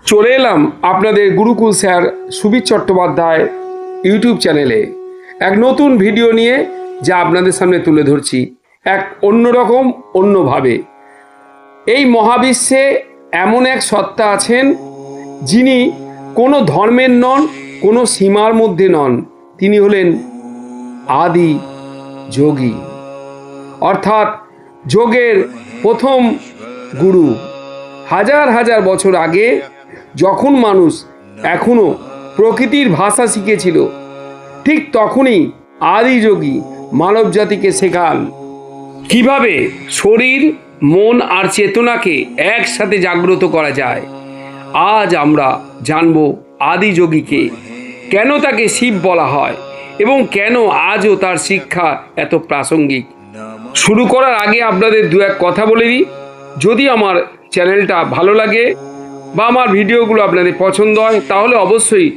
চলে এলাম আপনাদের গুরুকুল স্যার সুবীর চট্টোপাধ্যায় ইউটিউব চ্যানেলে এক নতুন ভিডিও নিয়ে, যা আপনাদের সামনে তুলে ধরছি এক অন্যরকম অন্যভাবে। এই মহাবিশ্বে এমন এক সত্তা আছেন যিনি কোনো ধর্মের নন, কোনো সীমার মধ্যে নন। তিনি হলেন আদি যোগী, অর্থাৎ যোগের প্রথম গুরু। হাজার হাজার বছর আগে যখন মানুষ এখনো প্রকৃতির ভাষা শিখেছিল, ঠিক তখনই আদি যোগী মানব জাতিকে শেখান কিভাবে শরীর, মন আর চেতনাকে একসাথে জাগ্রত করা যায়। আজ আমরা জানব আদি যোগীকে, কেন তাকে শিব বলা হয় এবং কেন আজও তার শিক্ষা এত প্রাসঙ্গিক। শুরু করার আগে আপনাদের দু এক কথা বলে দিই। যদি আমার চ্যানেলটা ভালো লাগে বা আমার ভিডিওগুলো আপনাদের পছন্দ হয়, তাহলে অবশ্যই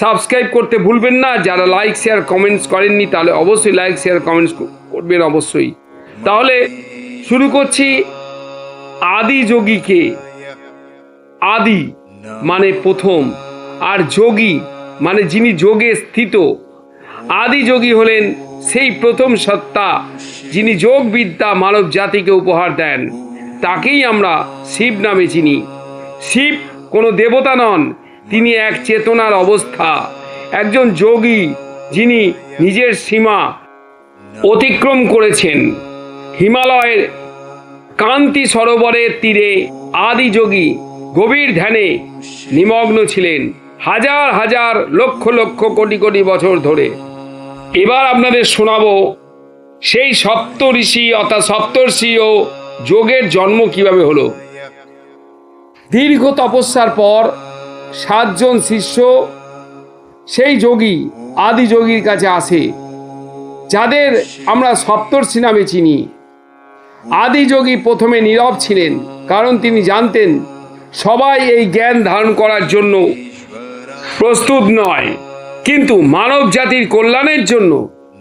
সাবস্ক্রাইব করতে ভুলবেন না। যারা লাইক শেয়ার কমেন্টস করেননি, তাহলে অবশ্যই লাইক শেয়ার কমেন্টস করবেন অবশ্যই। তাহলে শুরু করছি। আদি যোগীকে, আদি মানে প্রথম, আর যোগী মানে যিনি যোগে স্থিত। আদি যোগী হলেন সেই প্রথম সত্তা যিনি যোগ বিদ্যা মানব জাতিকে উপহার দেন। তাকেই আমরা শিব নামে চিনি। শিব কোনো দেবতা নন, তিনি এক চেতনার অবস্থা, একজন যোগী যিনি নিজের সীমা অতিক্রম করেছেন। হিমালয়ের কান্তি সরোবরের তীরে আদি যোগী গভীর ধ্যানে নিমগ্ন ছিলেন হাজার হাজার লক্ষ লক্ষ কোটি কোটি বছর ধরে। এবার আপনাদের শোনাবো সেই সপ্ত ঋষি অর্থাৎ সপ্তর্ষি ও যোগের জন্ম কিভাবে হলো। দীর্ঘ তপস্যার পর 7 জন শিষ্য সেই যোগী আদি যোগীর কাছে আসে, যাদের আমরা সপ্তর্ষি নামে চিনি। আদি যোগী প্রথমে নীরব ছিলেন, কারণ তিনি জানতেন সবাই এই জ্ঞান ধারণ করার জন্য প্রস্তুত নয়। কিন্তু মানব জাতির কল্যাণের জন্য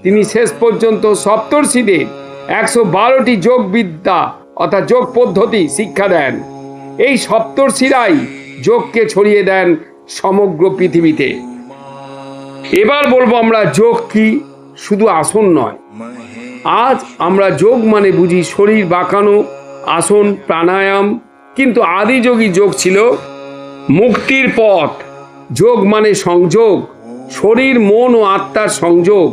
তিনি শেষ পর্যন্ত সপ্তর্ষিদের 112টি যোগ বিদ্যা অর্থাৎ যোগ পদ্ধতি শিক্ষা দেন। এই সপ্তর্ষিরাই যোগকে ছড়িয়ে দেন সমগ্র পৃথিবীতে। এবার বলবো আমরা যোগ কি, শুধু আসন নয়। আজ আমরা যোগ মানে বুঝি শরীর বাঁকানো, আসন, প্রাণায়াম, কিন্তু আদি যোগী যোগ ছিল মুক্তির পথ। যোগ মানে সংযোগ, শরীর, মন ও আত্মার সংযোগ।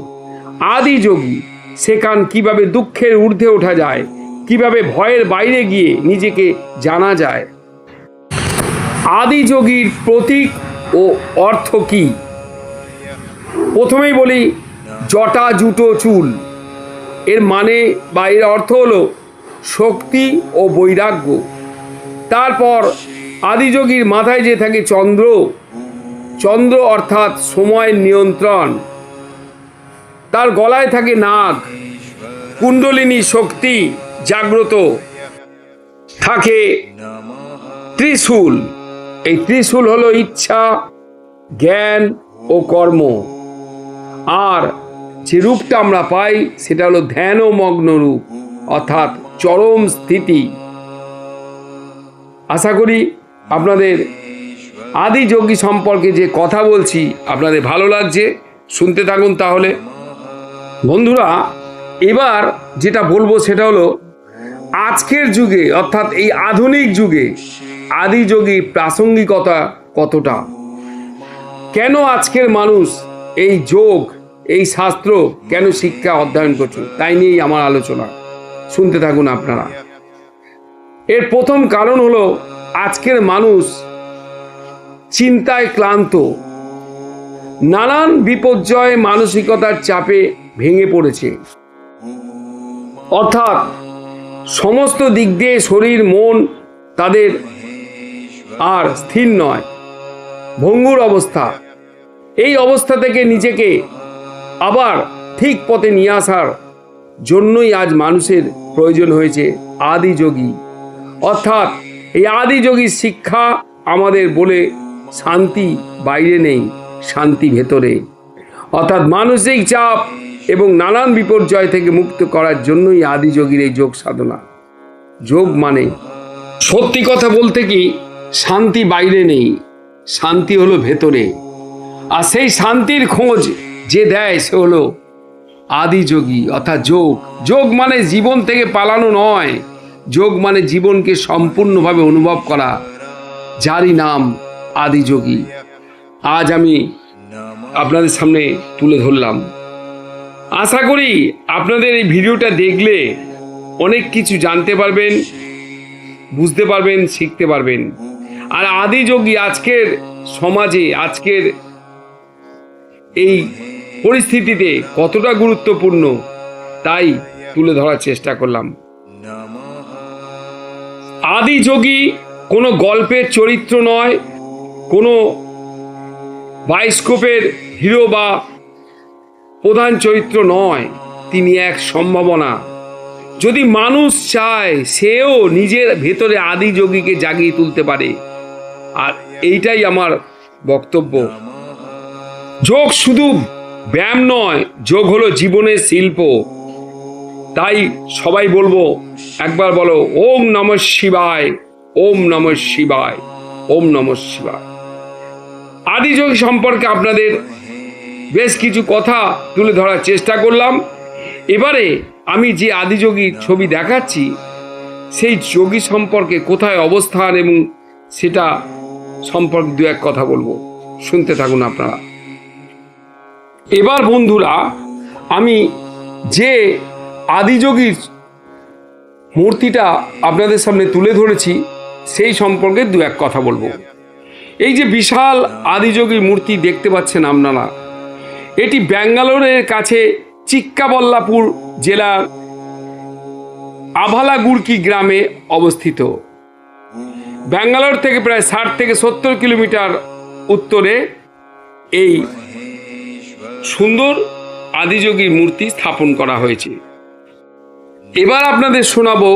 আদি যোগী শেখান কিভাবে দুঃখের ঊর্ধ্বে ওঠা যায়, কিভাবে ভয়ের বাইরে গিয়ে নিজেকে জানা যায়। আদি যোগীর প্রতীক ও অর্থ কি? প্রথমেই বলি জটা জুটো চুল। এর মানে বা এর অর্থ হলো শক্তি ও বৈরাগ্য। তারপর আদি যোগীর মাথায় যে থাকে চন্দ্র, চন্দ্র অর্থাৎ সময়ের নিয়ন্ত্রণ। তার গলায় থাকে নাগ, কুণ্ডলিনী শক্তি জাগ্রত। থাকে ত্রিশূল। এই ত্রিশূল হলো ইচ্ছা, জ্ঞান ও কর্ম। আর যে রূপটা আমরা পাই সেটা হলো ধ্যান ও মগ্ন রূপ, অর্থাৎ চরম স্থিতি। আশা করি আপনাদের আদি যোগী সম্পর্কে যে কথা বলছি আপনাদের ভালো লাগছে, শুনতে থাকুন। তাহলে বন্ধুরা, এবার যেটা বলবো সেটা হলো আজকের যুগে অর্থাৎ এই আধুনিক যুগে আদি যোগী প্রাসঙ্গিকতা কতটা, কেন আজকের মানুষ এই যোগ, এই শাস্ত্র কেন শিক্ষা অধ্যয়ন করছে, তাই নিয়েই আমার আলোচনা। শুনতে থাকুন আপনারা। এর প্রথম কারণ হলো আজকের মানুষ চিন্তায় ক্লান্ত, নানান বিপর্যয় মানসিকতার চাপে ভেঙে পড়েছে। অর্থাৎ সমস্ত দিক দিয়ে শরীর, মন তাদের আর স্থির নয়, ভঙ্গুর অবস্থা। এই অবস্থা থেকে নিজেকে আবার ঠিক পথে নিয়ে আসার জন্যই আজ মানুষের প্রয়োজন হয়েছে আদি যোগী। অর্থাৎ এই আদি যোগীর শিক্ষা আমাদের বলে শান্তি বাইরে নেই, শান্তি ভেতরে। অর্থাৎ মানসিক চাপ এবং নানান বিপর্যয় থেকে মুক্ত করার জন্যই আদি যোগীর এই যোগ সাধনা। যোগ মানে সত্যি কথা বলতে কি, শান্তি বাইরে নেই, শান্তি হলো ভেতরে। আর সেই শান্তির খোঁজ যে দেয় সে হলো আদিযোগী অর্থাৎ যোগ। যোগ মানে জীবন থেকে পালানো নয়, যোগ মানে জীবনকে সম্পূর্ণভাবে অনুভব করা, যারই নাম আদিযোগী। আজ আমি আপনাদের সামনে তুলে ধরলাম। আশা করি আপনাদের এই ভিডিওটা দেখলে অনেক কিছু জানতে পারবেন, বুঝতে পারবেন, শিখতে পারবেন। আর আদিযোগী আজকের সমাজে, আজকের এই পরিস্থিতিতে কতটা গুরুত্বপূর্ণ তাই তুলে ধরার চেষ্টা করলাম। আদিযোগী কোনো গল্পের চরিত্র নয়, কোনো বায়োস্কোপের হিরো বা প্রধান চরিত্র নয়, তিনি এক সম্ভাবনা। যদি মানুষ চায় সেও নিজের ভেতরে আদিযোগীকে জাগিয়ে তুলতে পারে। আর এইটাই আমার বক্তব্য। যোগ শুধু ব্যায়াম নয়, যোগ হলো জীবনের শিল্প। তাই সবাই বলবো, একবার বলো ওম নমঃ শিবায়, ওম নমঃ শিবায়, ওম নমঃ শিবায়। আদিযোগী সম্পর্কে আপনাদের বেশ কিছু কথা তুলে ধরার চেষ্টা করলাম। এবারে আমি যে আদিযোগীর ছবি দেখাচ্ছি সেই যোগী সম্পর্কে কোথায় অবস্থান এবং সেটা সম্পর্কে দু এক কথা বলবো, শুনতে থাকুন আপনারা। এবার বন্ধুরা, আমি যে আদিযোগীর মূর্তিটা আপনাদের সামনে তুলে ধরেছি সেই সম্পর্কে দু এক কথা বলবো। এই যে বিশাল আদিযোগীর মূর্তি দেখতে পাচ্ছেন আপনারা, এটি ব্যাঙ্গালোরের কাছে চিক্কাবল্লাপুর জেলার আভালাগুড়কি গ্রামে অবস্থিত। ব্যাঙ্গালোর থেকে প্রায় 60 থেকে 70 কিলোমিটার উত্তরে এই সুন্দর আদিযোগীর মূর্তি স্থাপন করা হয়েছে। এবার আপনাদের শোনাবো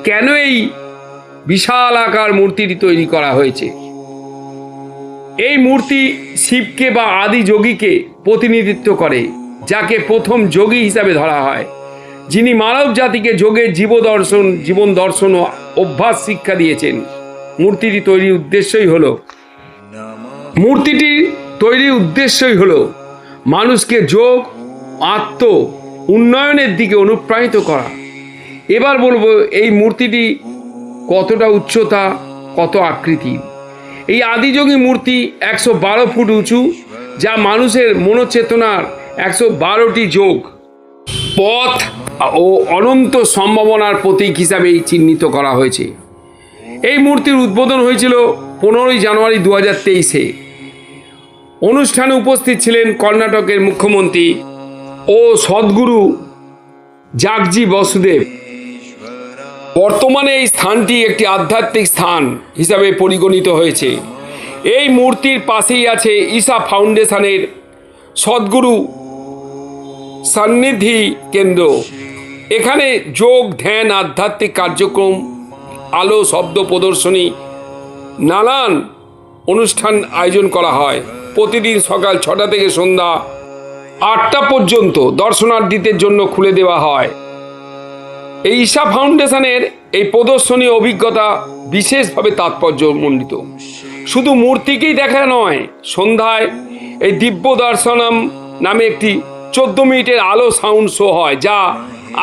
কেন এই বিশাল আকার মূর্তিটি তৈরি করা হয়েছে। এই মূর্তি শিবকে বা আদিযোগীকে প্রতিনিধিত্ব করে, যাকে প্রথম যোগী হিসাবে ধরা হয়, যিনি মানব জাতিকে যোগের জীবন দর্শন ও অভ্যাস শিক্ষা দিয়েছেন। মূর্তিটি তৈরির উদ্দেশ্যই হলো মানুষকে যোগ আত্ম উন্নয়নের দিকে অনুপ্রাণিত করা। এবার বলবো এই মূর্তিটি কতটা উচ্চতা, কত আকৃতি। এই আদিযোগী মূর্তি 112 ফুট উঁচু, যা মানুষের মনোচেতনার 112টি যোগ পথ ও অনন্ত সম্ভাবনার প্রতীক হিসাবেই চিহ্নিত করা হয়েছে। এই মূর্তির উদ্বোধন হয়েছিল 15ই জানুয়ারি 2023-এ। অনুষ্ঠানে উপস্থিত ছিলেন কর্ণাটকের মুখ্যমন্ত্রী ও সদ্গুরু জাগজি বসুদেব। বর্তমানে এই স্থানটি একটি আধ্যাত্মিক স্থান হিসাবে পরিগণিত হয়েছে। এই মূর্তির পাশেই আছে ঈশা ফাউন্ডেশনের সদ্গুরু সান্নিধি কেন্দ্র। এখানে যোগ, ধ্যান, আধ্যাত্মিক কার্যক্রম, আলো, শব্দ প্রদর্শনী, নানান অনুষ্ঠান আয়োজন করা হয়। প্রতিদিন সকাল 6টা থেকে সন্ধ্যা 8টা পর্যন্ত দর্শনার্থীদের জন্য খুলে দেওয়া হয়। এই ঈশা ফাউন্ডেশনের এই প্রদর্শনী অভিজ্ঞতা বিশেষভাবে তাৎপর্যমণ্ডিত। শুধু মূর্তিকেই দেখা নয়, সন্ধ্যায় এই দিব্য দর্শনম নামে একটি 14 মিনিটের আলো সাউন্ড শো হয়, যা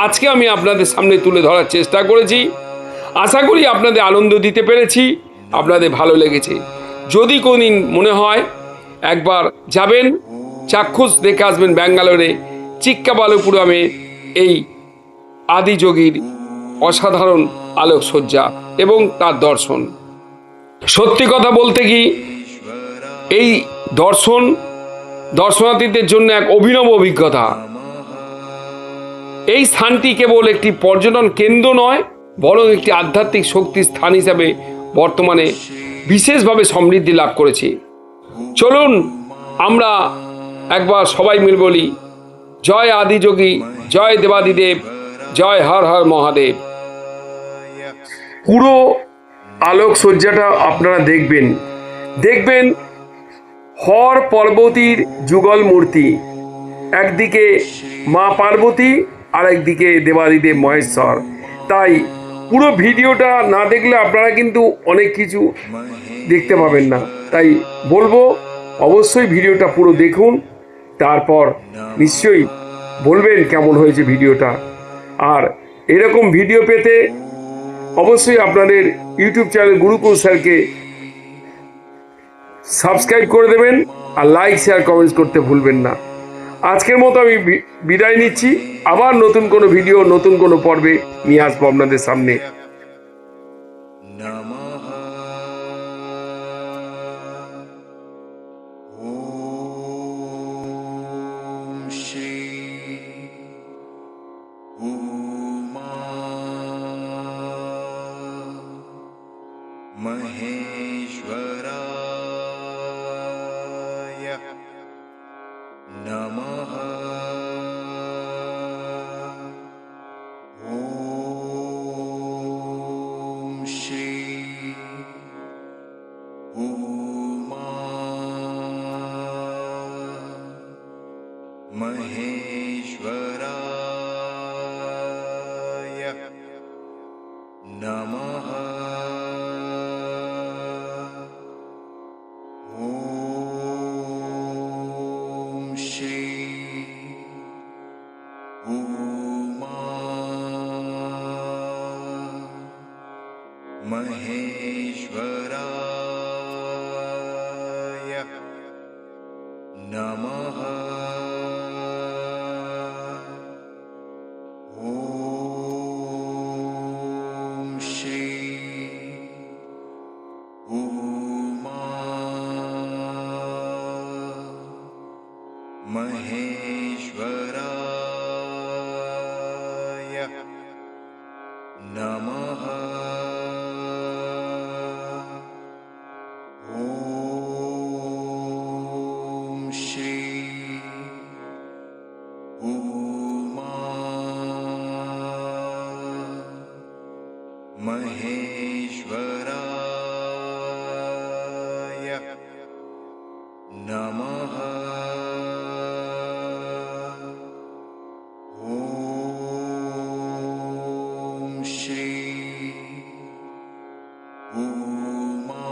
আজকে আমি আপনাদের সামনে তুলে ধরার চেষ্টা করেছি। আশা করি আপনাদের আনন্দ দিতে পেরেছি, আপনাদের ভালো লেগেছে। যদি কোনদিন মনে হয় একবার যাবেন, চাক্ষুষ দেখে আসবেন ব্যাঙ্গালোরে চিক্কাবালপুরমে এই আদিযোগীর অসাধারণ আলোকসজ্জা এবং তার দর্শন। সত্যি কথা বলতে কি, এই দর্শনার্থীদের জন্য এক অভিনব অভিজ্ঞতা। এই স্থানটি কেবল একটি পর্যটন কেন্দ্র নয়, বরং একটি আধ্যাত্মিক শক্তির স্থান হিসাবে বর্তমানে বিশেষভাবে সমৃদ্ধি লাভ করেছে। চলুন আমরা একবার সবাই মিলে বলি, জয় আদিযোগী, জয় দেবাদিদেব, জয় হর হর মহাদেব। পুরো আলোকসজ্জাটা আপনারা দেখবেন হর পার্বতীর যুগল মূর্তি, একদিকে মা পার্বতী আর একদিকে দেবাদিদেব মহেশ্বর। তাই পুরো ভিডিওটা না দেখলে আপনারা কিন্তু অনেক কিছু দেখতে পাবেন না। তাই বলবো অবশ্যই ভিডিওটা পুরো দেখুন, তারপর নিশ্চয়ই বলবেন কেমন হয়েছে ভিডিওটা। আর এরকম ভিডিও পেতে অবশ্যই আপনাদের ইউটিউব চ্যানেল গুরুকুল স্যারকে সাবস্ক্রাইব করে দেবেন আর লাইক শেয়ার কমেন্টস করতে ভুলবেন না। আজকের মতো আমি বিদায় নিচ্ছি। আবার নতুন কোনো ভিডিও নতুন কোনো পর্বে নিয়ে আসবো আপনাদের সামনে। महेश्वराय नमः। ॐ श्री उमा महेश्वराय नमः। ॐ श्री उमा महेश्वराय नमः। ॐ श्री उमा महेश्वराय नमः। ॐ श्री उमा महेश्वराय नमः। ॐ श्री उमा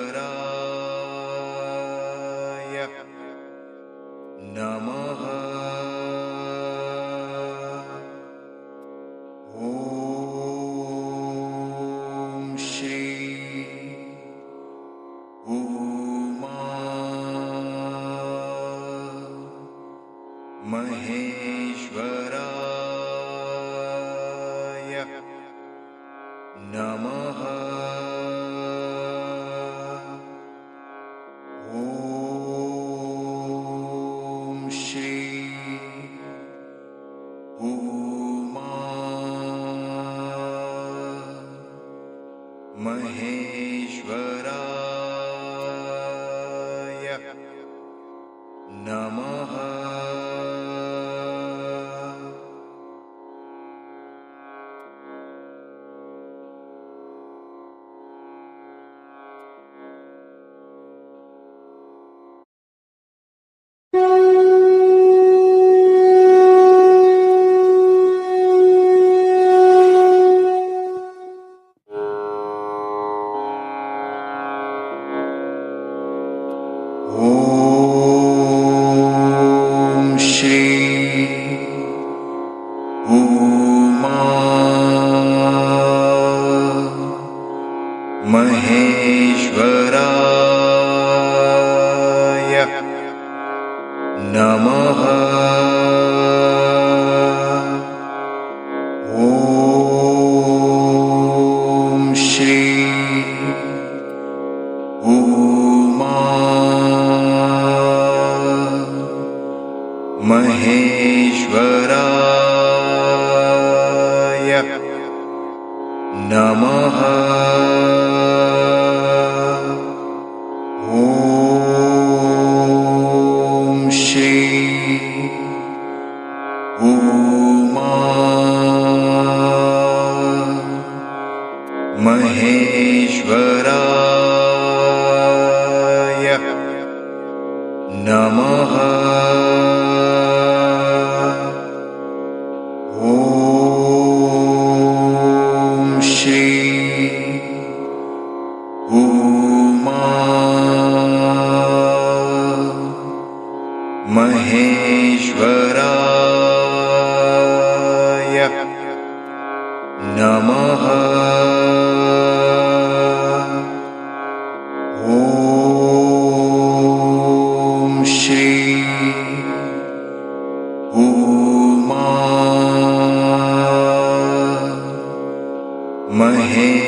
महेश्वराय नमः। ॐ श्री उमा महेश्वराय नमः। ॐ श्री उमा महेश्वराय नमः। ॐ श्री उमा महेश्वराय नमः। ॐ श्री उमा महेश्वराय नमः। ॐ श्री उमा महेश्वराय नमः। ॐ श्री उमा महेश्वरी